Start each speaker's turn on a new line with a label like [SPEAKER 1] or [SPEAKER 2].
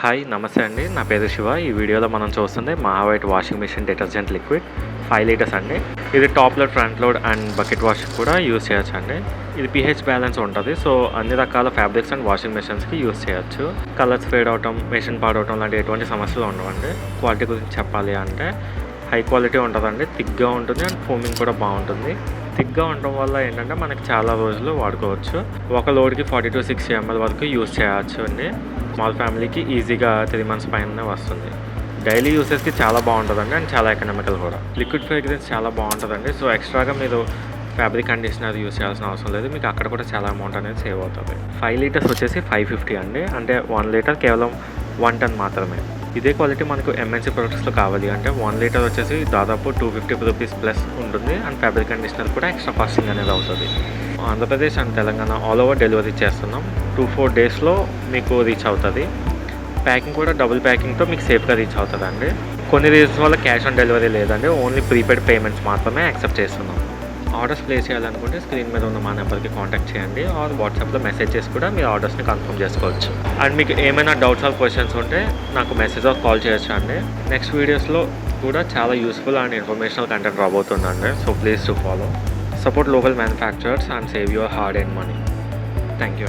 [SPEAKER 1] Hi నమస్తే అండి. నా పేరు శివ. ఈ వీడియోలో మనం చూస్తుంది Maha white washing machine detergent liquid 5 litres అండి. ఇది top load, front load and bucket wash కూడా యూజ్ చేయొచ్చు అండి. ఇది pH బ్యాలెన్స్ ఉంటుంది. సో అన్ని రకాల ఫ్యాబ్రిక్స్ అండ్ వాషింగ్ మెషిన్స్కి యూజ్ చేయొచ్చు. కలర్స్ ఫేడ్ అవటం, మెషిన్ పాడవటం లాంటి ఎటువంటి సమస్యలు ఉండవండి. క్వాలిటీ గురించి చెప్పాలి అంటే హై క్వాలిటీ ఉంటుందండి. థిక్గా ఉంటుంది అండ్ ఫోమింగ్ కూడా బాగుంటుంది. థిక్గా ఉండడం వల్ల ఏంటంటే మనకి చాలా రోజులు వాడుకోవచ్చు. ఒక లోడ్కి 40 to 60 ml వరకు యూజ్ చేయవచ్చు అండి. స్మాల్ ఫ్యామిలీకి ఈజీగా 3 months పైన వస్తుంది. డైలీ యూసెస్కి చాలా బాగుంటుందండి అండ్ చాలా ఎకనామికల్ కూడా. లిక్విడ్ ఫ్రేగ్రెన్స్ చాలా బాగుంటుందండి. సో ఎక్స్ట్రాగా మీరు ఫ్యాబ్రిక్ కండిషనర్ యూస్ చేయాల్సిన అవసరం లేదు. మీకు అక్కడ కూడా చాలా అమౌంట్ అనేది సేవ్ అవుతుంది. 5 లీటర్స్ వచ్చేసి 550 అండి. అంటే 1 లీటర్ కేవలం 1 ton మాత్రమే. ఇదే క్వాలిటీ మనకు ఎంఎన్సీ ప్రొడక్ట్స్లో కావాలి అంటే 1 లీటర్ వచ్చేసి దాదాపు 250 రూపీస్ ప్లస్ ఉంటుంది. అండ్ ఫ్యాబ్రిక్ కండిషనర్ కూడా ఎక్స్ట్రా కాస్టింగ్ అనేది అవుతుంది. Andhra Pradesh and Telangana all over delivery చేస్తున్నాం. 2-4 డేస్లో మీకు రీచ్ అవుతుంది. ప్యాకింగ్ కూడా డబుల్ ప్యాకింగ్తో మీకు సేఫ్గా రీచ్ అవుతుంది అండి. కొన్ని రీజన్స్ వల్ల క్యాష్ ఆన్ డెలివరీ లేదండి. ఓన్లీ ప్రీపెయిడ్ పేమెంట్స్ మాత్రమే యాక్సెప్ట్ చేస్తున్నాం. ఆర్డర్స్ ప్లేస్ చేయాలనుకుంటే స్క్రీన్ మీద ఉన్న మా నెంబర్కి కాంటాక్ట్ చేయండి. ఆర్ వాట్సాప్లో మెసేజ్ చేసి కూడా మీరు ఆర్డర్స్ని కన్ఫర్మ్ చేసుకోవచ్చు. అండ్ మీకు ఏమైనా డౌట్స్ ఆర్ క్వశ్చన్స్ ఉంటే నాకు మెసేజ్ ఆర్ కాల్ చేయొచ్చు అండి. నెక్స్ట్ వీడియోస్లో కూడా చాలా యూస్ఫుల్ అండ్ ఇన్ఫర్మేషనల్ కంటెంట్ రాబోతుందండి. So please to follow. Support local manufacturers and save your hard-earned money. Thank you.